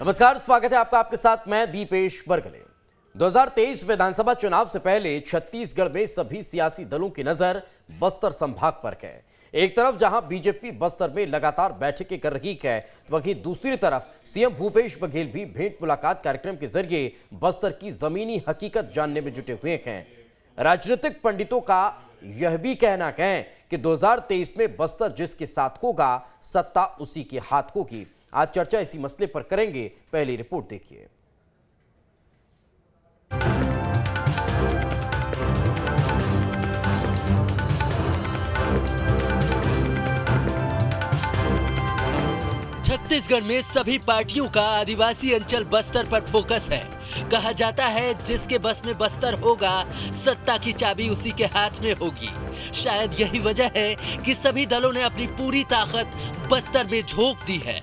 नमस्कार, स्वागत है आपका। आपके साथ मैं दीपेश बरगले। 2023 विधानसभा चुनाव से पहले छत्तीसगढ़ में सभी सियासी दलों की नजर बस्तर संभाग पर है। एक तरफ जहां बीजेपी बस्तर में लगातार बैठकें कर रही है, तो वहीं दूसरी तरफ सीएम भूपेश बघेल भी भेंट मुलाकात कार्यक्रम के जरिए बस्तर की जमीनी हकीकत जानने में जुटे हुए हैं। राजनीतिक पंडितों का यह भी कहना है कि 2023 में बस्तर जिसके साथ होगा, सत्ता उसी के हाथ होगी। आज चर्चा इसी मसले पर करेंगे। पहली रिपोर्ट देखिए। छत्तीसगढ़ में सभी पार्टियों का आदिवासी अंचल बस्तर पर फोकस है। कहा जाता है जिसके बस में बस्तर होगा, सत्ता की चाबी उसी के हाथ में होगी। शायद यही वजह है कि सभी दलों ने अपनी पूरी ताकत बस्तर में झोंक दी है।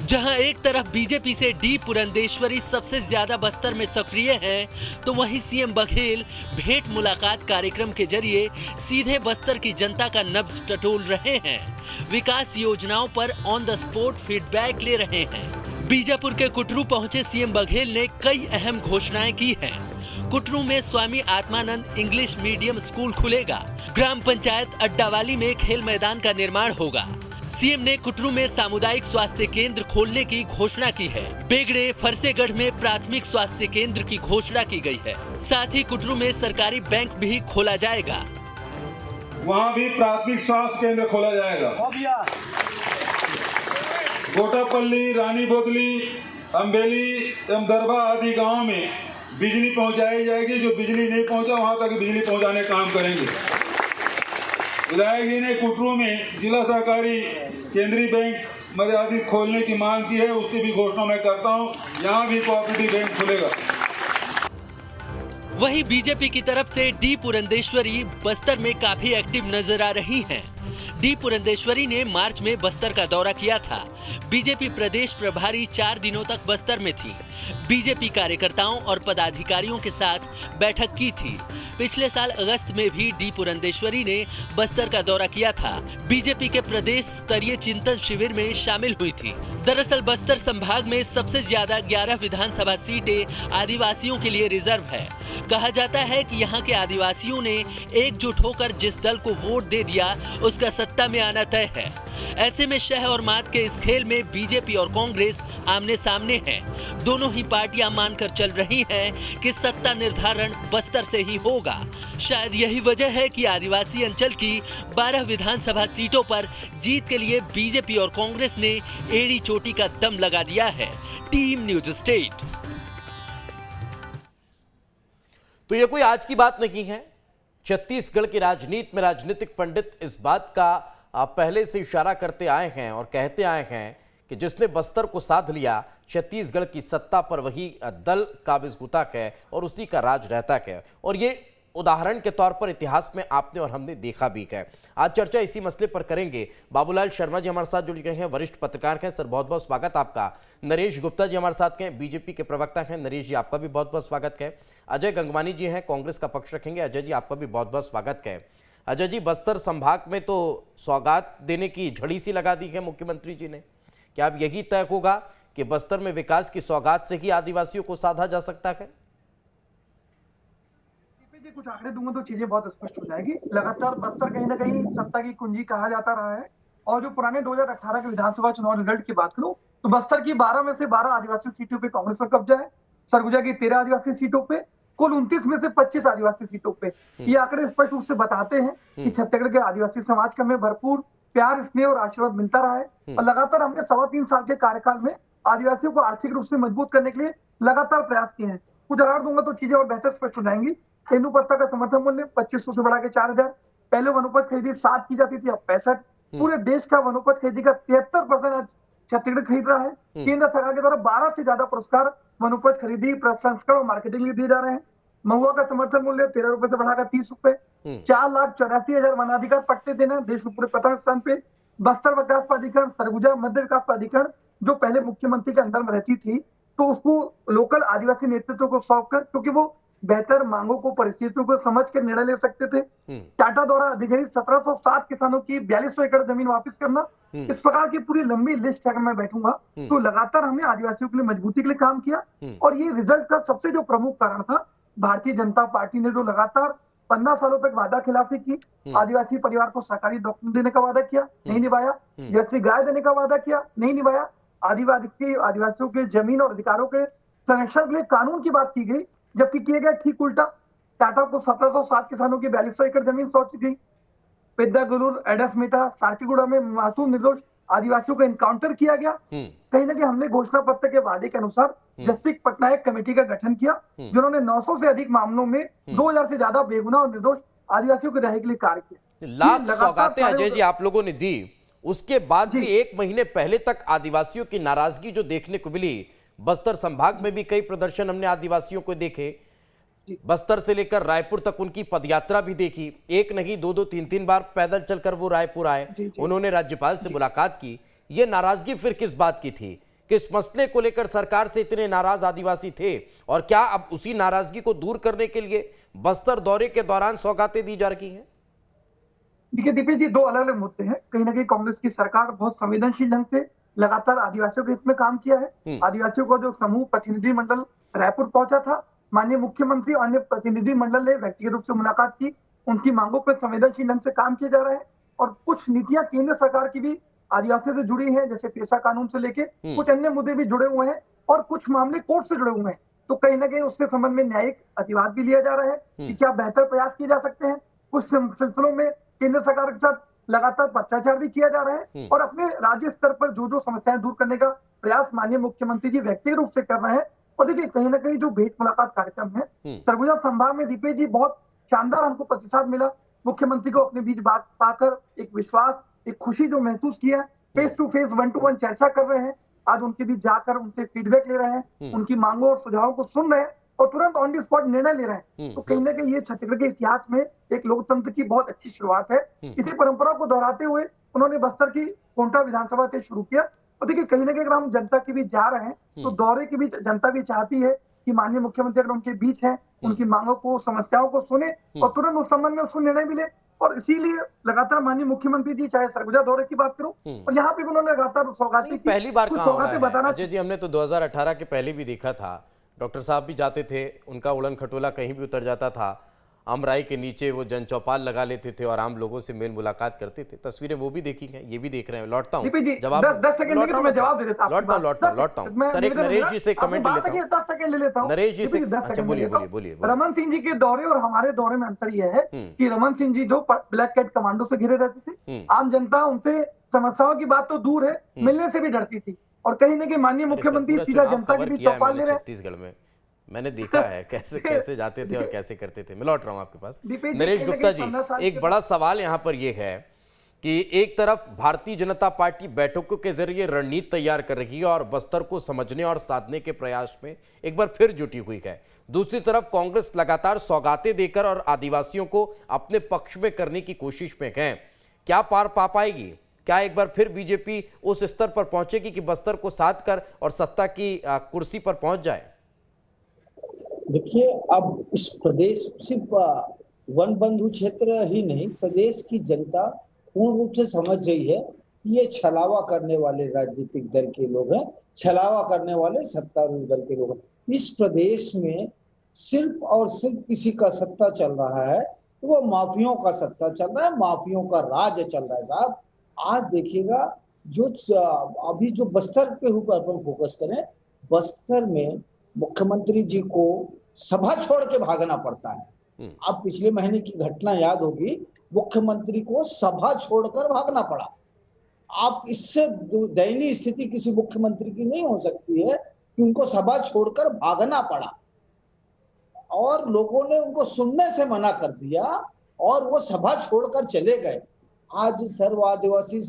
जहां एक तरफ बीजेपी से डी पुरंदेश्वरी सबसे ज्यादा बस्तर में सक्रिय हैं, तो वहीं सीएम बघेल भेंट मुलाकात कार्यक्रम के जरिए सीधे बस्तर की जनता का नब्ज टटोल रहे हैं। विकास योजनाओं पर ऑन द स्पॉट फीडबैक ले रहे हैं। बीजापुर के कुटरू पहुंचे सीएम बघेल ने कई अहम घोषणाएं की हैं। कुटरू में Swami Atmanand English medium school खुलेगा। ग्राम पंचायत अड्डावाली में खेल मैदान का निर्माण होगा। सीएम ने कुटरू में सामुदायिक स्वास्थ्य केंद्र खोलने की घोषणा की है। बेगड़े फरसेगढ़ में प्राथमिक स्वास्थ्य केंद्र की घोषणा की गई है। साथ ही कुटरू में सरकारी बैंक भी खोला जाएगा। वहाँ भी प्राथमिक स्वास्थ्य केंद्र खोला जाएगा। गोटापल्ली, रानी बोदली, अम्बेली एवं दरबा आदि गाँव में बिजली पहुँचाई जाएगी। जो बिजली नहीं पहुँचा वहाँ तक बिजली पहुँचाने का काम करेंगे। विधायक जी ने कुटरू में जिला सहकारी केंद्रीय बैंक मर्यादित खोलने की मांग की है, उसकी भी घोषणा मैं करता हूं। यहाँ भी कोऑपरेटिव बैंक खुलेगा। वहीं बीजेपी की तरफ से डी पुरंदेश्वरी बस्तर में काफी एक्टिव नजर आ रही हैं। डी पुरंदेश्वरी ने मार्च में बस्तर का दौरा किया था। बीजेपी प्रदेश प्रभारी 4 दिनों तक बस्तर में थी। बीजेपी कार्यकर्ताओं और पदाधिकारियों के साथ बैठक की थी। पिछले साल अगस्त में भी डी पुरंदेश्वरी ने बस्तर का दौरा किया था। बीजेपी के प्रदेश स्तरीय चिंतन शिविर में शामिल हुई थी। दरअसल बस्तर संभाग में सबसे ज्यादा 11 विधानसभा सीटें आदिवासियों के लिए रिजर्व है। कहा जाता है कि यहाँ के आदिवासियों ने एकजुट होकर जिस दल को वोट दे दिया, उसका सत्ता में आना तय है। ऐसे में शह और मात के इस खेल में बीजेपी और कांग्रेस आमने सामने हैं। दोनों ही पार्टियां मानकर चल रही हैं कि सत्ता निर्धारण बस्तर से ही होगा। शायद यही वजह है कि आदिवासी अंचल की 12 विधानसभा सीटों पर जीत के लिए बीजेपी और कांग्रेस ने एड़ी चोटी का दम लगा दिया है। Team news state. तो यह कोई आज की बात नहीं है। छत्तीसगढ़ की राजनीति में राजनीतिक पंडित इस बात का पहले से इशारा करते आए हैं और कहते आए हैं कि जिसने बस्तर को साध लिया, छत्तीसगढ़ की सत्ता पर वही दल काबिज गुताक है और उसी का राज रहता है। और ये उदाहरण के तौर पर इतिहास में आपने और हमने देखा भी है। आज चर्चा इसी मसले पर करेंगे। बाबूलाल शर्मा जी हमारे साथ जुड़ गए हैं, वरिष्ठ पत्रकार हैं। सर, बहुत बहुत स्वागत आपका। नरेश गुप्ता जी हमारे साथ हैं, बीजेपी के प्रवक्ता हैं। नरेश जी, आपका भी बहुत बहुत स्वागत है। अजय गंगवानी जी हैं, कांग्रेस का पक्ष रखेंगे। अजय जी, आपका भी बहुत बहुत स्वागत है। अजय जी, बस्तर संभाग में तो सौगात देने की झड़ी सी लगा दी है मुख्यमंत्री जी ने। क्या अब यही तय होगा कि बस्तर में विकास की सौगात से ही आदिवासियों को साधा जा सकता है? कुछ आंकड़े दूंगा तो चीजें बहुत स्पष्ट हो जाएगी। लगातार बस्तर कहीं ना कहीं सत्ता की कुंजी कहा जाता रहा है। और जो पुराने 2018 के विधानसभा चुनाव रिजल्ट की बात करूं तो बस्तर की 12 में से 12 आदिवासी सीटों पे कांग्रेस का कब्जा है। सरगुजा की 13 आदिवासी सीटों पे, कुल 29 में से 25 आदिवासी सीटों पे। ये आंकड़े स्पष्ट रूप से बताते हैं कि छत्तीसगढ़ के आदिवासी समाज का हमें भरपूर प्यार, स्नेह और आशीर्वाद मिलता रहा है। और लगातार हमने 3.25 साल के कार्यकाल में आदिवासियों को आर्थिक रूप से मजबूत करने के लिए लगातार प्रयास किए हैं। कुछ उदाहरण दूंगा तो चीजें और बेहतर स्पष्ट हो जाएंगी। तेंदू पत्ता का समर्थन मूल्य 2500 से बढ़ा के 4000। पहले वनोपज खरीदी 7 की जाती थी, अब 65। पूरे देश का वनोपज खरीदी का 73% आज छत्तीसगढ़ खरीद रहा है। केंद्र सरकार के द्वारा 12 से ज्यादा पुरस्कार वनोपज खरीदी, प्रसंस्करण और मार्केटिंग के लिए दिए जा रहे हैं। महुआ का समर्थन मूल्य 13 रुपए से बढ़ाकर 30 रुपए। 4,84,000 वनाधिकार पट्टे देना, देश में पूरे प्रथम स्थान पे। बस्तर विकास प्राधिकरण, सरगुजा मध्य विकास प्राधिकरण जो पहले मुख्यमंत्री के अंदर में रहती थी, तो उसको लोकल आदिवासी नेतृत्व को सौंप कर, क्योंकि वो बेहतर मांगों को, परिस्थितियों को समझ कर निर्णय ले सकते थे। टाटा द्वारा अधिग्रहित 1707 किसानों की 4200 एकड़ जमीन वापस करना, इस प्रकार की पूरी लंबी लिस्ट अगर मैं बैठूंगा तो लगातार हमने आदिवासियों के लिए मजबूती के लिए काम किया। और ये रिजल्ट का सबसे जो प्रमुख कारण था, भारतीय जनता पार्टी ने जो लगातार 15 सालों तक वादा खिलाफी की, आदिवासी परिवार को सरकारी डॉक्यूमेंट देने का वादा किया, नहीं निभाया, जैसे गाय देने का वादा किया, नहीं निभाया, आदिवासियों के जमीन और अधिकारों के संरक्षण के लिए कानून की बात की गई, जबकि किया गया ठीक उल्टा। टाटा को 1707 किसानों की 4200 एकड़ जमीन सौंपी गई। पेद्दागुलूर, एडसमेटा, सारकीगुड़ा में मासूम निर्दोष आदिवासियों को एनकाउंटर किया गया। कहीं ना कहीं हमने घोषणा पत्र के वादे के अनुसार जस्टिस पटनायक कमेटी का गठन किया, जिन्होंने 900 से अधिक मामलों में 2000 से ज्यादा बेगुनाह और निर्दोष आदिवासियों के रिहाई के लिए कार्य किया। लाख सौगातें अजय जी आप लोगों ने दी, उसके बाद भी 1 महीने पहले तक आदिवासियों की नाराजगी जो देखने को मिली, बस्तर संभाग में भी कई प्रदर्शन हमने आदिवासियों को देखे, बस्तर से लेकर रायपुर तक उनकी पदयात्रा भी देखी, एक नहीं 2-2, 3-3 बार पैदल चलकर वो रायपुर आए, उन्होंने राज्यपाल से मुलाकात की। ये नाराजगी फिर किस बात की थी? किस मसले को लेकर सरकार से इतने नाराज आदिवासी थे, और क्या अब उसी नाराजगी को दूर करने के लिए बस्तर दौरे के दौरान सौगातें दी जा रही हैं? देखिए दीपेश जी, 2 अलग अलग मुद्दे हैं। कहीं ना कहीं कांग्रेस की सरकार बहुत संवेदनशील ढंग से लगातार आदिवासियों के हित में काम किया है। आदिवासियों का जो समूह प्रतिनिधि मंडल रायपुर पहुंचा था, माननीय मुख्यमंत्री और अन्य प्रतिनिधि मंडल ने व्यक्तिगत रूप से मुलाकात की, उनकी मांगों पर संवेदनशील ढंग से काम किया जा रहा है। और कुछ नीतियां केंद्र सरकार की भी आदिवासियों से जुड़ी हैं, जैसे पेशा कानून से लेके कुछ अन्य मुद्दे भी जुड़े हुए हैं, और कुछ मामले कोर्ट से जुड़े हुए हैं। तो कहीं ना कहीं उससे संबंध में न्यायिक अतिवाद भी लिया जा रहा है कि क्या बेहतर प्रयास किए जा सकते हैं। कुछ सिलसिलों में केंद्र सरकार के साथ लगातार पत्राचार भी किया जा रहा है, और अपने राज्य स्तर पर जो जो समस्याएं दूर करने का प्रयास माननीय मुख्यमंत्री जी व्यक्तिगत रूप से कर रहे हैं। और देखिए कहीं ना कहीं जो भेंट मुलाकात कार्यक्रम है सरगुजा संभाग में, दीपेश जी, बहुत शानदार हमको प्रतिसाद मिला। मुख्यमंत्री को अपने बीच बात पाकर एक विश्वास, एक खुशी जो महसूस किया, फेस टू फेस 1-to-1 चर्चा कर रहे हैं। आज उनके बीच जाकर उनसे फीडबैक ले रहे हैं, उनकी मांगों और सुझावों को सुन रहे हैं, और तुरंत ऑन द स्पॉट निर्णय ले रहे हैं। तो कहीं ना कहीं ये छत्तीसगढ़ के इतिहास में एक लोकतंत्र की बहुत अच्छी शुरुआत है। इसी परंपरा को दोहराते हुए उन्होंने बस्तर की कोंटा विधानसभा से शुरू किया। और देखिए कहीं ना कहीं अगर हम जनता के बीच जा रहे हैं तो दौरे के बीच जनता भी चाहती है कि माननीय मुख्यमंत्री अगर उनके बीच है, उनकी मांगों को, समस्याओं को सुने और तुरंत उस संबंध में उसको निर्णय मिले। और इसीलिए लगातार माननीय मुख्यमंत्री जी, चाहे सरगुजा दौरे की बात करूं, और यहाँ पे उन्होंने लगातार सौगातें की। पहली बार कुछ कहाँ हो सौगातें रहा है बताना अजय जी? हमने तो 2018 के पहले भी देखा था, डॉक्टर साहब भी जाते थे, उनका उड़न खटोला कहीं भी उतर जाता था, अमराई के नीचे वो जन चौपाल लगा लेते थे और आम लोगों से मेल मुलाकात करते थे। तस्वीरें वो भी देखी हैं, ये भी देख रहे हैं। लौटता हूँ, जवाब 10 सेकंड लेके तो मैं जवाब दे देता हूं। लौटता हूँ सर, एक नरेश जी से कमेंट लेता हूँ। 10 सेकंड ले लेता हूं नरेश जी से, 10 अच्छा सेकंड बोलिए। रमन सिंह जी के दौरे और हमारे दौरे में अंतर यह है कि रमन सिंह जी जो ब्लैक कैट कमांडो से घिरे रहते थे, आम जनता उनसे समस्याओं की बात तो दूर है, मिलने से भी डरती थी। और कहीं ना कहीं माननीय मुख्यमंत्री सीधा जनता के बीच चौपाल ले रहे हैं। छत्तीसगढ़ में मैंने देखा है कैसे जाते थे और कैसे करते थे। मैं लौट रहा हूं आपके पास। नरेश गुप्ता जी, एक बड़ा सवाल यहां पर यह है कि एक तरफ भारतीय जनता पार्टी बैठकों के जरिए रणनीति तैयार कर रही है और बस्तर को समझने और साधने के प्रयास में एक बार फिर जुटी हुई है, दूसरी तरफ कांग्रेस लगातार सौगातें देकर और आदिवासियों को अपने पक्ष में करने की कोशिश में है। क्या पार पा पाएगी? क्या एक बार फिर बीजेपी उस स्तर पर पहुंचेगी कि बस्तर को साध कर और सत्ता की कुर्सी पर पहुंच जाए? देखिए, अब इस प्रदेश सिर्फ वन बंधु क्षेत्र ही नहीं, प्रदेश की जनता पूर्ण रूप से समझ रही है कि ये छलावा करने वाले राजनीतिक दल के लोग हैं, छलावा करने वाले सत्तारूढ़ दल के लोग हैं। इस प्रदेश में सिर्फ और सिर्फ किसी का सत्ता चल रहा है, तो वो माफियों का सत्ता चल रहा है, माफियों का राज चल रहा है। साहब, आज देखिएगा, जो अभी जो बस्तर के ऊपर अपन फोकस करें, बस्तर में मुख्यमंत्री जी को सभा छोड़ के भागना पड़ता है। अब पिछले महीने की घटना याद होगी, मुख्यमंत्री को सभा छोड़कर भागना पड़ा। आप इससे दयनीय स्थिति किसी मुख्यमंत्री की नहीं हो सकती है कि उनको सभा छोड़कर भागना पड़ा, और लोगों ने उनको सुनने से मना कर दिया और वो सभा छोड़कर चले गए। आज सर्व आदिवासी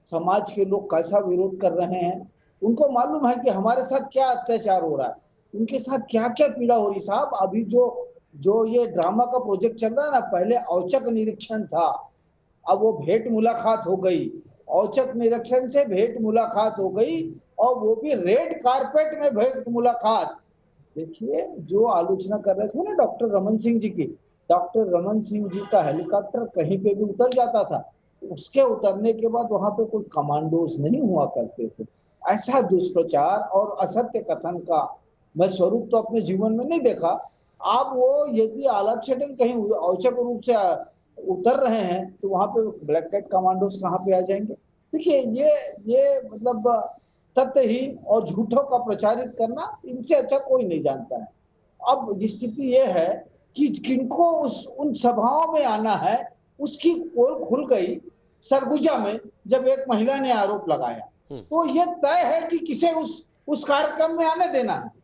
समाज के लोग कैसा विरोध कर रहे हैं, उनको मालूम है कि हमारे साथ क्या अत्याचार हो रहा है, उनके साथ क्या क्या पीड़ा हो रही। साहब, अभी जो ये ड्रामा का प्रोजेक्ट चल रहा है ना, पहले औचक निरीक्षण था, अब वो भेंट मुलाकात हो गई, औचक निरीक्षण से भेंट मुलाकात हो गई, और वो भी रेड कारपेट में भेंट मुलाकात। देखिए, जो आलोचना कर रहे थे ना डॉक्टर रमन सिंह जी की, डॉक्टर रमन सिंह जी का हेलीकॉप्टर कहीं पे भी उतर जाता था, उसके उतरने के बाद वहां पे कोई कमांडोज नहीं हुआ करते थे। ऐसा दुष्प्रचार और असत्य कथन का मैं स्वरूप तो अपने जीवन में नहीं देखा। आप वो यदि आलाप छटन कहीं औचक रूप से उतर रहे हैं तो वहां पे ब्लैक कैट कमांडोज कहाँ पे आ जाएंगे? देखिए, ये मतलब तथ्यहीन और झूठों का प्रचारित करना, इनसे अच्छा कोई नहीं जानता है। अब स्थिति ये है कि किनको उन सभाओं में आना है, उसकी पोल खुल गई सरगुजा में जब एक महिला ने आरोप लगाया, तो ये तय है कि किसे उस कार्यक्रम में आने देना है।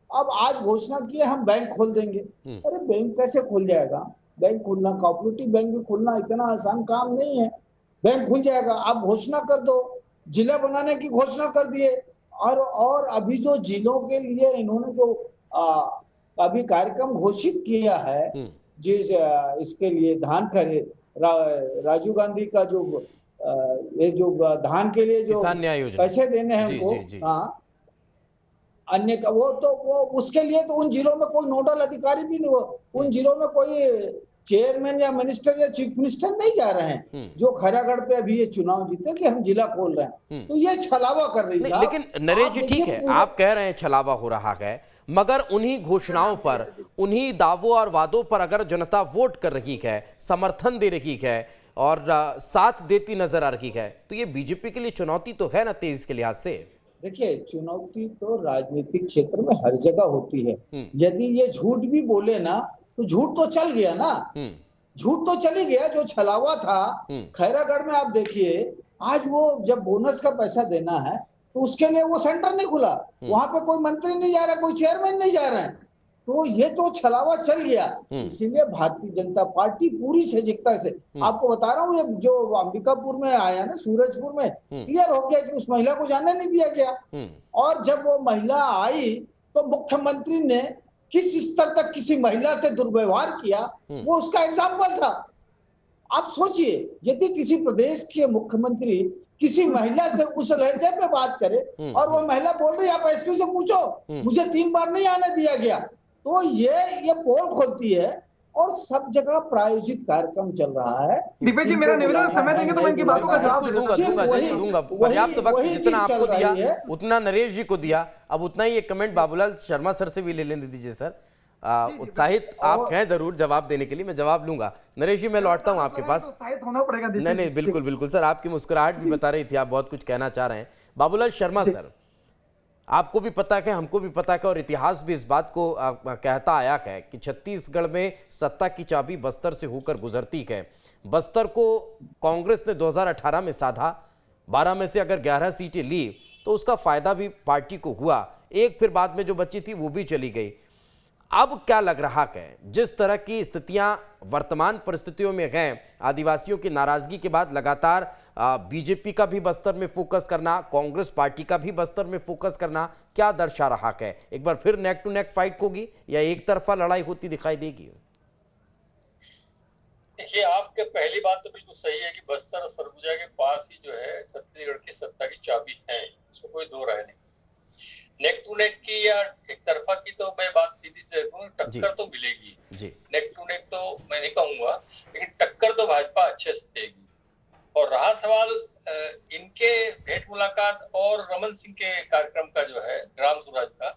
अब आज घोषणा की है हम बैंक खोल देंगे। अरे बैंक कैसे खुल जाएगा? बैंक खुलना, कोऑपरेटिव बैंक भी खुलना इतना आसान काम नहीं है। बैंक खुल जाएगा, आप घोषणा कर दो, जिला बनाने की घोषणा कर दिए। और अभी जो जिलों के लिए इन्होंने जो अभी कार्यक्रम घोषित किया है, जिस इसके लिए धान खरीद, राजीव गांधी का जो ये जो धान के लिए जो पैसे देने हैं उनको, हाँ, अन्य का वो उसके लिए तो उन जिलों में कोई नोडल अधिकारी भी नहीं हो, उन जिलों में कोई चेयरमैन या मिनिस्टर या चीफ मिनिस्टर नहीं जा रहे हैं जो खैरागढ़ पे अभी ये चुनाव जीते कि हम जिला खोल रहे हैं। तो ये छलावा कर रही है। लेकिन नरेश जी, ठीक है, आप कह रहे हैं छलावा हो रहा है, मगर उन्हीं घोषणाओं पर, उन्हीं दावों और वादों पर अगर जनता वोट कर रही है, समर्थन दे रही है और साथ देती नजर आ रही है, तो ये बीजेपी के लिए चुनौती तो है ना तेज के लिहाज से? देखिए, चुनौती तो राजनीतिक क्षेत्र में हर जगह होती है। यदि ये झूठ भी बोले ना तो झूठ तो चल गया ना, झूठ तो चली गया। जो छलावा था खैरागढ़ में, आप देखिए, आज वो जब बोनस का पैसा देना है तो उसके लिए वो सेंटर नहीं खुला, वहां पे कोई मंत्री नहीं जा रहा, कोई चेयरमैन नहीं जा रहे हैं, तो ये तो छलावा चल गया। इसीलिए भारतीय जनता पार्टी पूरी सजगता से, आपको बता रहा हूँ, ये जो अंबिकापुर में आया ना, सूरजपुर में क्लियर हो गया कि उस महिला को जाने नहीं दिया गया। और जब वो महिला आई तो मुख्यमंत्री ने किस स्तर तक किसी महिला से दुर्व्यवहार किया, वो उसका एग्जाम्पल था। आप सोचिए, यदि किसी प्रदेश के मुख्यमंत्री किसी महिला से उस लहजे पे बात करे और वो महिला बोल रही है आप एसपी से पूछो, मुझे 3 बार नहीं आने दिया गया, तो ये पोल खोलती है। और सब जगह प्रायोजित कार्यक्रम चल रहा है। दिपेश जी, मेरा निवेदन, समय देंगे तो मैं इनकी बातों का जवाब दूंगा। पर्याप्त वक्त जितना आपको दिया उतना नरेश जी को दिया, अब उतना ही एक कमेंट बाबूलाल शर्मा सर से भी ले लेने दीजिए सर। उत्साहित आप हैं जरूर जवाब देने के लिए, मैं जवाब लूंगा। नरेश जी, मैं लौटता हूं आपके पास। उत्साहित होना पड़ेगा। नहीं, बिल्कुल बिल्कुल सर, आपकी मुस्कुराहट भी बता रही थी आप बहुत कुछ कहना चाह रहे हैं। बाबूलाल शर्मा सर, आपको भी पता है, हमको भी पता है, और इतिहास भी इस बात को कहता आया है कि छत्तीसगढ़ में सत्ता की चाबी बस्तर से होकर गुजरती है। बस्तर को कांग्रेस ने 2018 में साधा, 12 में से अगर 11 सीटें ली तो उसका फायदा भी पार्टी को हुआ, एक फिर बाद में जो बची थी वो भी चली गई। अब क्या लग रहा है, जिस तरह की स्थितियां वर्तमान परिस्थितियों में हैं, आदिवासियों की नाराजगी के बाद लगातार बीजेपी का भी बस्तर में फोकस करना, कांग्रेस पार्टी का भी बस्तर में फोकस करना, क्या दर्शा रहा है? एक बार फिर नेक टू नेक फाइट होगी या एक तरफा लड़ाई होती दिखाई देगी? देखिए, आपके पहली बात तो बिल्कुल सही है कि बस्तर और सरगुजा के पास ही जो है छत्तीसगढ़ की सत्ता की चाबी है, इसमें कोई दो राय नहीं। नेक टू नेक की या एक तरफा की तो मैं बात सीधी से कहूँ, टक्कर तो मिलेगी। नेक टू नेक तो मैं नहीं कहूंगा, लेकिन टक्कर तो भाजपा अच्छे से देगी। और रहा सवाल इनके भेंट मुलाकात और रमन सिंह के कार्यक्रम का जो है ग्राम स्वराज का,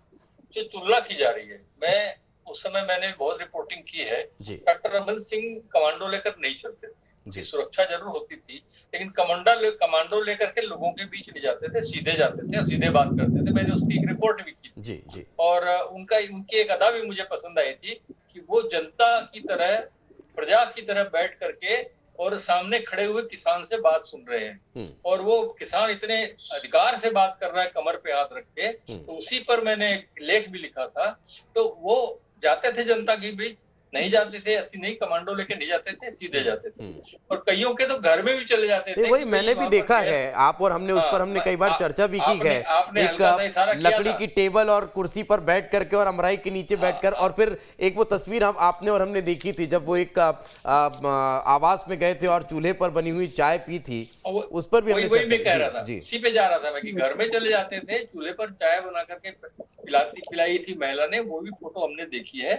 जो तुलना की जा रही है, मैं उस समय मैंने बहुत रिपोर्टिंग की है। डॉक्टर रमन सिंह कमांडो लेकर नहीं चलते थे, उनकी सुरक्षा जरूर होती थी, लेकिन कमांडो लेकर के लोगों के बीच नहीं जाते थे, सीधे जाते थे और सीधे बात करते थे। मैंने उसकी एक रिपोर्ट भी की थी। और उनकी एक अदा भी मुझे पसंद आई थी कि वो जनता की तरह, प्रजा की तरह बैठ करके और सामने खड़े हुए किसान से बात सुन रहे हैं, और वो किसान इतने अधिकार से बात कर रहा है कमर पे हाथ रख के। तो उसी पर मैंने एक लेख भी लिखा था। तो वो जाते थे जनता के बीच, नहीं जाते थे ऐसी नहीं कमांडो लेके नहीं जाते थे, सीधे जाते थे, और कईयों के तो घर में भी चले जाते थे। वही मैंने भी देखा है, आप और हमने उस पर हमने कई बार चर्चा भी की है। एक लकड़ी की टेबल और कुर्सी पर बैठ करके और अमराई के नीचे बैठकर, और फिर एक वो तस्वीर आपने और हमने देखी थी जब वो एक आवास में गए थे और चूल्हे पर बनी हुई चाय पी थी, उस पर भी वही मैं कह रहा था, इसी पे जा रहा था मैं कि घर में चले जाते थे, चूल्हे पर चाय बना करके खिलाई थी महिला ने, वो भी फोटो हमने देखी है।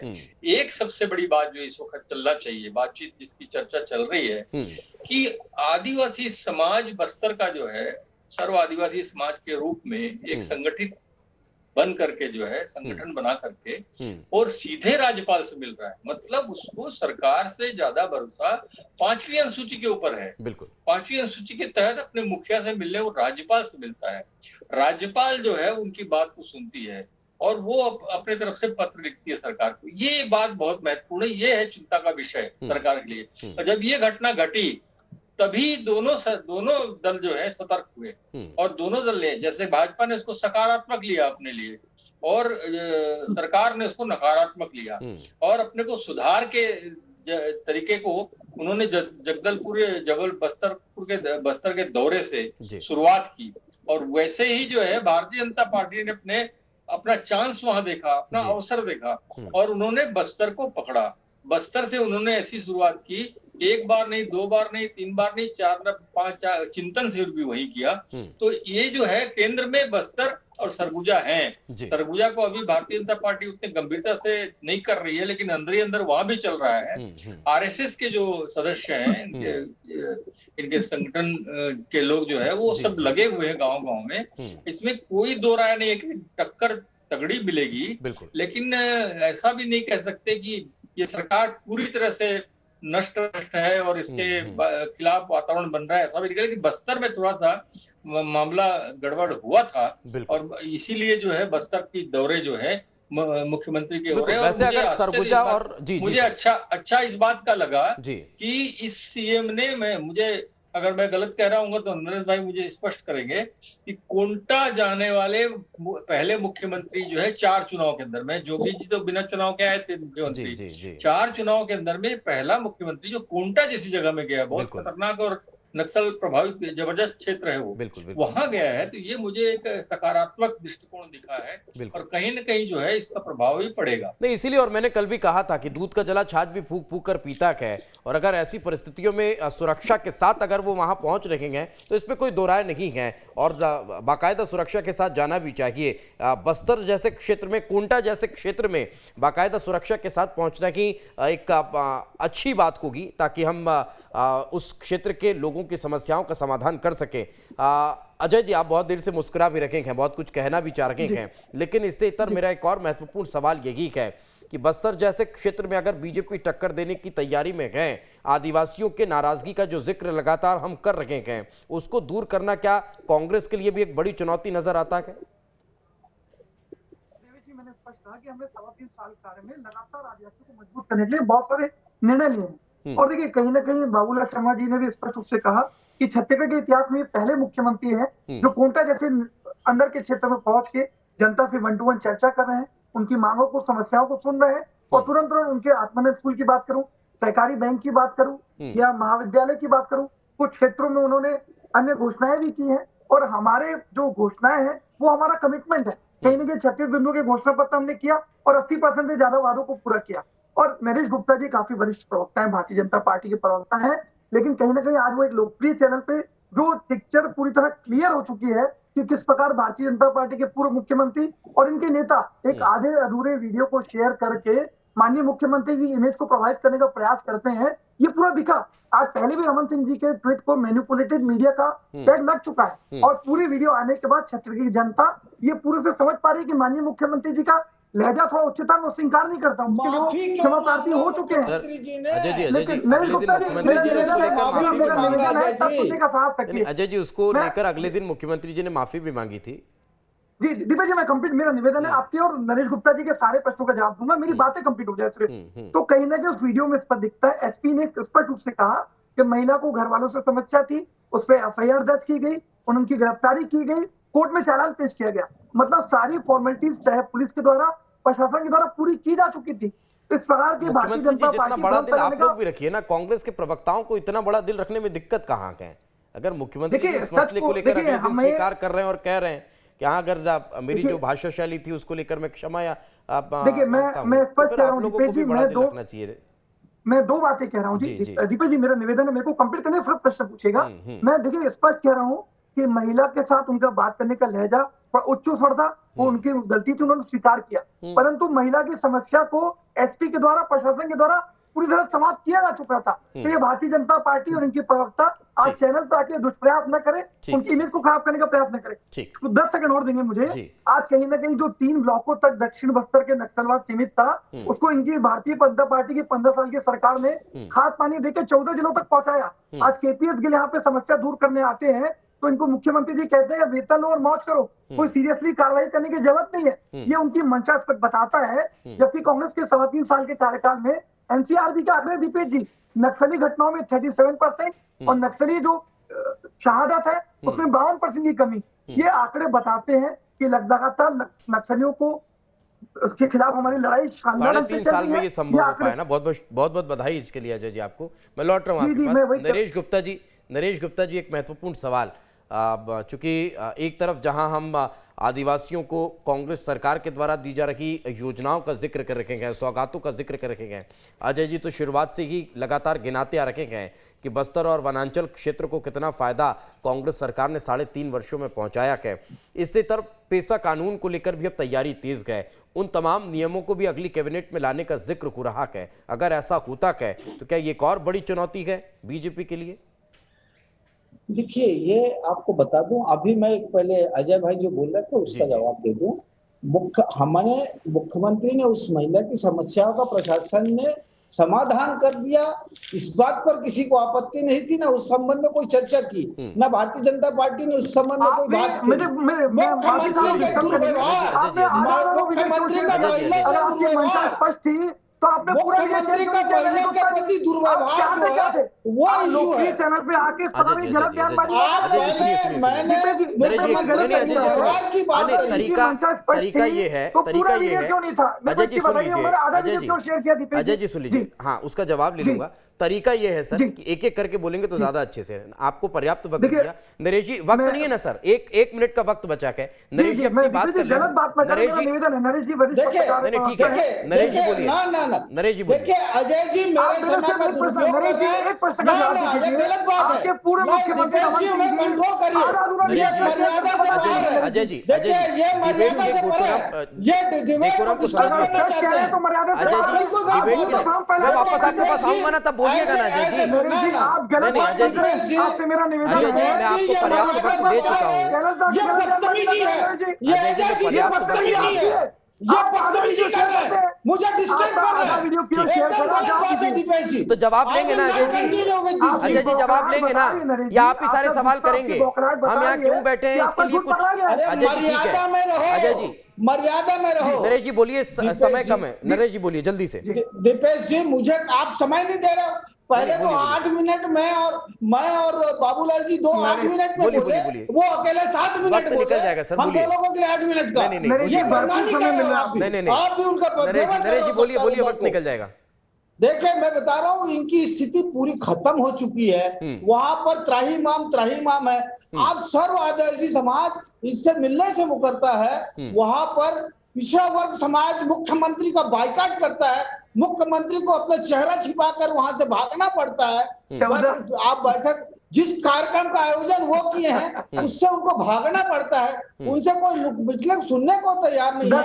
एक सबसे बड़ी बात जो इस वक्त चलना चाहिए, बातचीत जिसकी चर्चा चल रही है कि आदिवासी समाज बस्तर का जो है सर्व आदिवासी समाज के रूप में एक संगठित बन करके जो है संगठन बना करके और सीधे राज्यपाल से मिल रहा है। मतलब उसको सरकार से ज्यादा भरोसा 5वीं अनुसूची के ऊपर है। बिल्कुल 5वीं अनुसूची के तहत अपने मुखिया से मिलने वो राज्यपाल से मिलता है। राज्यपाल जो है उनकी बात को सुनती है और वो अपने तरफ से पत्र लिखती है सरकार को। ये बात बहुत महत्वपूर्ण है, ये है चिंता का विषय सरकार के लिए। और जब ये घटना घटी तभी दोनों दल जो है सतर्क हुए और दोनों दल ने, जैसे भाजपा ने इसको सकारात्मक लिया अपने लिए और सरकार ने उसको नकारात्मक लिया और अपने को सुधार के तरीके को उन्होंने जगदलपुर बस्तर के दौरे से शुरुआत की। और वैसे ही जो है भारतीय जनता पार्टी ने अपना चांस वहां देखा, अपना अवसर देखा और उन्होंने बस्तर को पकड़ा। बस्तर से उन्होंने ऐसी शुरुआत की, एक बार नहीं, 2 बार नहीं, 3 बार नहीं, 4 5 चिंतन से भी वही किया। तो ये जो है केंद्र में बस्तर और सरगुजा हैं। सरगुजा को अभी भारतीय जनता पार्टी उतनी गंभीरता से नहीं कर रही है, लेकिन अंदर ही अंदर वहां भी चल रहा है। आरएसएस के जो सदस्य हैं, इनके संगठन के लोग जो है वो सब लगे हुए हैं गांव-गांव में। इसमें कोई दो राय नहीं है कि टक्कर तगड़ी मिलेगी, लेकिन ऐसा भी नहीं कह सकते कि ये सरकार पूरी तरह से नष्ट है और इसके खिलाफ वातावरण बन रहा है, ऐसा भी नहीं। लेकिन बस्तर में थोड़ा सा मामला गड़बड़ हुआ था और इसीलिए जो है बस्तर की दौरे जो है मुख्यमंत्री के हो रहे हैं। वैसे अगर सरगुजा और मुझे अच्छा इस बात का लगा कि इस सीएम ने, मुझे अगर मैं गलत कह रहा हूँ तो नरेश भाई मुझे स्पष्ट करेंगे कि कोंटा जाने वाले पहले मुख्यमंत्री जो है 4 चुनाव के अंदर में, जोगी जी तो बिना चुनाव के आए थे मुख्यमंत्री, 4 चुनाव के अंदर में पहला मुख्यमंत्री जो कोंटा जैसी जगह में गया, बहुत खतरनाक और नक्सल प्रभावित जबरदस्त क्षेत्र है वो, वहां गया है। तो ये मुझे एक सकारात्मक दृष्टिकोण दिखा है और कहीं न कहीं जो है इसका प्रभाव भी पड़ेगा। नहीं, इसीलिए और मैंने कल भी कहा था कि दूध का जला छाछ भी फूंक फूंक कर पीता है। और अगर ऐसी परिस्थितियों में सुरक्षा के साथ अगर वो वहां पहुंच रहे हैं तो इसमें कोई दो राय नहीं है और बाकायदा सुरक्षा के साथ जाना भी चाहिए। बस्तर जैसे क्षेत्र में, कोंटा जैसे क्षेत्र में बाकायदा सुरक्षा के साथ पहुंचना की एक अच्छी बात होगी ताकि हम उस क्षेत्र के लोगों की समस्याओं का समाधान कर सकें। अजय जी, आप बहुत देर से मुस्कुरा भी रखे हैं, बहुत कुछ कहना भी चाह रहे हैं, लेकिन इससे इतर मेरा एक और महत्वपूर्ण सवाल यही है कि बस्तर जैसे क्षेत्र में अगर बीजेपी टक्कर देने की तैयारी में है, आदिवासियों के नाराजगी का जो जिक्र लगातार हम कर रहे हैं, उसको दूर करना क्या कांग्रेस के लिए भी एक बड़ी चुनौती नजर आता है? मैंने स्पष्ट कहा कि हमने 3.25 साल कार्य में लगातार आदिवासियों को मजबूत करने के लिए बहुत सारे निर्णय लिए हैं। और देखिए, कहीं ना कहीं बाबूलाल शर्मा जी ने भी स्पष्ट रूप से कहा कि छत्तीसगढ़ के इतिहास में पहले मुख्यमंत्री हैं जो कोंटा जैसे अंदर के क्षेत्र में पहुंच के जनता से 1-to-1 चर्चा कर रहे हैं, उनकी मांगों को, समस्याओं को सुन रहे हैं और तुरंत उनके आत्मनिर्भर स्कूल की बात करूं, सहकारी बैंक की बात करूं या महाविद्यालय की बात करूं, कुछ क्षेत्रों में उन्होंने अन्य घोषणाएं भी की हैं और हमारे जो घोषणाएं हैं वो हमारा कमिटमेंट है। कहीं ना कहीं 36 बिंदुओं के घोषणा पत्र हमने किया और 80% से ज्यादा वादों को पूरा किया। और नरेश गुप्ता जी काफी वरिष्ठ प्रवक्ता हैं, भारतीय जनता पार्टी के प्रवक्ता हैं, लेकिन कहीं ना कहीं आज वो एक लोकप्रिय चैनल पे जो पिक्चर पूरी तरह क्लियर हो चुकी है कि किस प्रकार भारतीय जनता पार्टी के पूर्व मुख्यमंत्री और इनके नेता एक आधे अधूरे वीडियो को शेयर करके माननीय मुख्यमंत्री की इमेज को प्रभावित करने का प्रयास करते हैं। ये पूरा दिखा। आज पहले भी रमन सिंह जी के ट्वीट को मैनिपुलेटेड मीडिया का टैग लग चुका है और पूरी वीडियो आने के बाद छत्तीसगढ़ की जनता ये पूरे से समझ पा रही है कि माननीय मुख्यमंत्री जी का लहजा थोड़ा उच्चता में स्वीकार नहीं करता हूं, उसके लिए वो क्षमा प्रार्थी हो चुके हैं। अजय जी, उसको लेकर अगले दिन मुख्यमंत्री जी ने माफी भी मांगी थी। जी दीपक जी, मैं कंप्लीट, मेरा निवेदन है आपके और नरेश गुप्ता जी के सारे प्रश्नों का जवाब दूंगा, मेरी बातें कंप्लीट हो जाए सिर्फ। तो कहीं ना कहीं उस वीडियो में इस पर दिखता है, एसपी ने स्पष्ट रूप से कहा कि महिला को घर वालों से समस्या थी, उस पर एफआईआर दर्ज की गई, उनकी गिरफ्तारी की गई, कोर्ट में चालान पेश किया गया। मतलब सारी फॉर्मेलिटीज चाहे पुलिस के द्वारा, प्रशासन के द्वारा पूरी की जा चुकी थी। इस प्रकार की भारतीय जनता पार्टी बड़ा दिल आप लोग भी रखिए ना, कांग्रेस के प्रवक्ताओं को इतना बड़ा दिल रखने में दिक्कत कहाँ है? अगर मुख्यमंत्री इस मसले को लेकर अगले दिन स्वीकार कर रहे हैं और कह रहे हैं कि हाँ, अगर मेरी जो भाषा शैली थी उसको लेकर मैं क्षमा या देखिए, मैं स्पष्ट कह रहा हूँ दीपेश जी, मैं दो बातें कह रहा हूँ जी। दीपेश जी, मेरा निवेदन है, मेरे को कंप्लीट करने फिर प्रश्न पूछेगा। मैं देखिए स्पष्ट कह रहा हूँ कि महिला के साथ उनका बात करने का लहजा उच्च स्वर था, वो उनकी गलती थी, उन्होंने स्वीकार किया, परंतु महिला की समस्या को एसपी के द्वारा, प्रशासन के द्वारा पूरी तरह समाप्त किया जा चुका था। तो ये भारतीय जनता पार्टी और इनकी प्रवक्ता आज चैनल पर आके दुष्प्रयास न करे, उनकी इमेज को खराब करने का प्रयास न करे। तो 10 सेकंड और देंगे मुझे। आज कहीं ना कहीं जो 3 ब्लॉकों तक दक्षिण बस्तर के नक्सलवाद सीमित था, उसको इनकी भारतीय जनता पार्टी की 15 साल की सरकार ने खाद पानी देकर 14 जिलों तक पहुंचाया। आज केपीएस गिल यहाँ पे समस्या दूर करने आते हैं तो इनको मुख्यमंत्री जी कहते हैं वेतन लो और मौज करो, कोई सीरियसली कार्रवाई करने की जरूरत नहीं है। ये उनकी मंशा स्पष्ट बताता है। जबकि कांग्रेस के 3.25 साल के कार्यकाल में एनसीआरबी के आंकड़े दीपेश जी, नक्सली घटनाओं में 37% और नक्सली जो शहादत है उसमें 52% की कमी। ये आंकड़े बताते हैं कि लगातार नक्सलियों को उसके खिलाफ हमारी लड़ाई शानदार 3.5 साल में ये संभव हो पाया ना। बहुत बहुत बधाई इसके लिए अजय जी आपको। मैं लौट रहा हूँ आपके पास। नरेश गुप्ता जी एक महत्वपूर्ण सवाल। चूंकि एक तरफ जहां हम आदिवासियों को कांग्रेस सरकार के द्वारा दी जा रही योजनाओं का जिक्र कर रखे गए, सौगातों का जिक्र कर रखे गए, अजय जी तो शुरुआत से ही लगातार गिनाते आ रखे गए कि बस्तर और वनांचल क्षेत्र को कितना फायदा कांग्रेस सरकार ने 3.5 वर्षों में पहुंचाया है। इससे तरफ पेशा कानून को लेकर भी अब तैयारी तेज गए, उन तमाम नियमों को भी अगली कैबिनेट में लाने का जिक्र हो रहा है। अगर ऐसा होता है तो क्या ये एक और बड़ी चुनौती है बीजेपी के लिए? देखिए, ये आपको बता दूं, अभी मैं पहले अजय भाई जो बोल रहे थे उसका जवाब दे दूं। हमारे मुख्यमंत्री ने उस महिला की समस्याओं का प्रशासन ने समाधान कर दिया। इस बात पर किसी को आपत्ति नहीं थी, ना उस संबंध में कोई चर्चा की, ना भारतीय जनता पार्टी ने उस संबंध में कोई बात की। मुख्यमंत्री का महिला स्पष्ट थी तो आपने पूरा मुख्यमंत्री का महिला के प्रति दुर्व्यवहार जो है वो इशू है। चैनल पे आके इस तरह की गलत बयानबाजी अजय जी सुन लीजिए। हाँ, उसका जवाब ले लूंगा। तरीका ये है सर कि एक एक करके बोलेंगे तो ज्यादा अच्छे से। आपको पर्याप्त वक्त दिया नरेश जी। वक्त नहीं है ना सर, एक मिनट का वक्त बचा है। नरेश जी अपनी बात कर नरेश जी ठीक है। नरेश जी बोलिए। नरेश जी देखिए, अजय जी मेरे समय का दुरुपयोग कर रहे हैं। ये गलत बात है। पूरे मुख्यमंत्री में कंट्रोल करिए। ये मर्यादा से बाहर है। अजय जी, देखिए, ये मर्यादा से परे है। ये डेकोरम को समझना चाहते हैं। अजय जी, डिबेट के लिए मैं वापस आपके पास आऊंगा ना, तब बोलिएगा ना अजय जी। नहीं अजय जी, मैं आपको पर्याप्त वक्त दे चुका हूँ। ये बदतमीजी है। ये बदतमीजी है। ये बदतमीजी कर रहे हैं, मुझे डिस्टर्ब कर रहे हैं। एकदम गलत बात है दीपेश जी। तो जवाब लेंगे ना अजय जी? अजय जी जवाब लेंगे ना, या आप ही सारे सवाल करेंगे? हम यहाँ क्यों बैठे हैं इसके लिए कुछ अजय जी ठीक है। अजय जी मर्यादा में रहो। नरेश जी बोलिए, समय कम है। नरेश जी बोलिए जल्दी से। दीपेश जी, मुझे आप समय नहीं दे रहे हो। पहले तो 8 मिनट मैं और बाबूलाल जी 8 मिनट में बोले, वो अकेले 7 मिनट बोले। हम दो लोगों के लिए 8 मिनट का ये बदनामी कर रहे हो आप भी उनका। नरेश जी बोलिए, वक्त निकल जाएगा। देखिए, मैं बता रहा हूँ, इनकी स्थिति पूरी खत्म हो चुकी है। वहां पर त्राहिमाम है। आप सर्व आदिवासी समाज इससे मिलने से मुकरता है। वहां पर पिछड़ा वर्ग समाज मुख्यमंत्री का बाइकाट करता है। मुख्यमंत्री को अपना चेहरा छिपाकर वहां से भागना पड़ता है। आप बैठक जिस कार्यक्रम का आयोजन वो किए हैं उससे उनको भागना पड़ता है। उनसे कोई मतलब सुनने को तैयार नहीं है।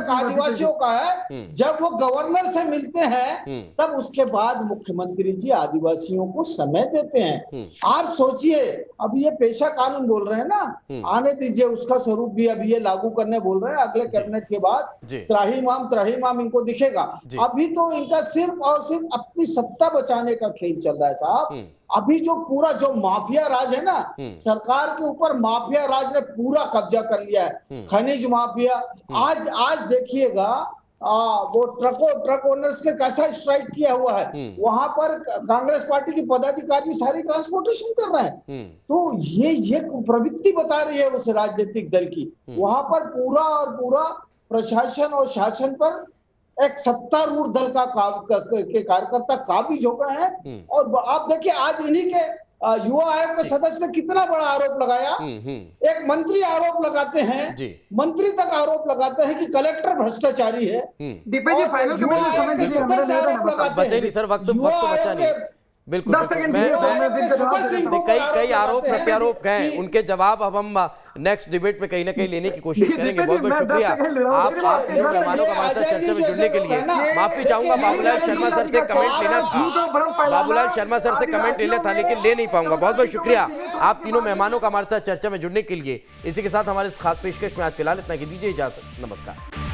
आदिवासियों का है, जब वो गवर्नर से मिलते हैं तब उसके बाद मुख्यमंत्री जी आदिवासियों को समय देते हैं। आप सोचिए, अब ये पेशा कानून बोल रहे हैं ना, आने दीजिए, उसका स्वरूप भी अभी ये लागू करने बोल रहे हैं। अगले कैबिनेट के बाद त्राहिमाम इनको दिखेगा। अभी तो इनका सिर्फ और सिर्फ अपनी सत्ता बचाने का खेल चल रहा है साहब। अभी जो पूरा जो माफिया राज है ना, सरकार के ऊपर माफिया राज ने पूरा कब्जा कर लिया है। खनिज माफिया। आज देखिएगा वो ट्रक ओनर्स के कैसा स्ट्राइक किया हुआ है। वहां पर कांग्रेस पार्टी की पदाधिकारी सारी ट्रांसपोर्टेशन कर रहे हैं। तो ये प्रवृत्ति बता रही है उस राजनीतिक दल की। वहां पर पूरा प्रशासन और शासन पर एक सत्तारूढ़ दल के कार्यकर्ता काबिज हो गए हैं। और आप देखिए, आज इन्हीं के युवा आयोग के सदस्य ने कितना बड़ा आरोप लगाया। एक मंत्री आरोप लगाते हैं, मंत्री तक आरोप लगाते हैं कि कलेक्टर भ्रष्टाचारी है। दीपेश जी, फाइनल युवा आयोग के सदस्य आरोप लगाते हैं। सर वक्त बचा नहीं। बिल्कुल 10 सेकंड मैं कई आरोप प्रत्यारोप हैं, उनके जवाब अब हम नेक्स्ट डिबेट में कहीं ना कहीं लेने की कोशिश करेंगे। बहुत बहुत शुक्रिया आप तीनों मेहमानों का हमारे साथ चर्चा में जुड़ने के लिए। माफी चाहूंगा बाबूलाल शर्मा सर से कमेंट लेना था, बाबूलाल शर्मा सर से कमेंट लेना था, लेकिन ले नहीं पाऊंगा। बहुत बहुत शुक्रिया आप तीनों मेहमानों का हमारे साथ चर्चा में जुड़ने के लिए। इसी के साथ हमारे इस खास पेशकश में आज फिलहाल इतना ही, दीजिए इजाजत, नमस्कार।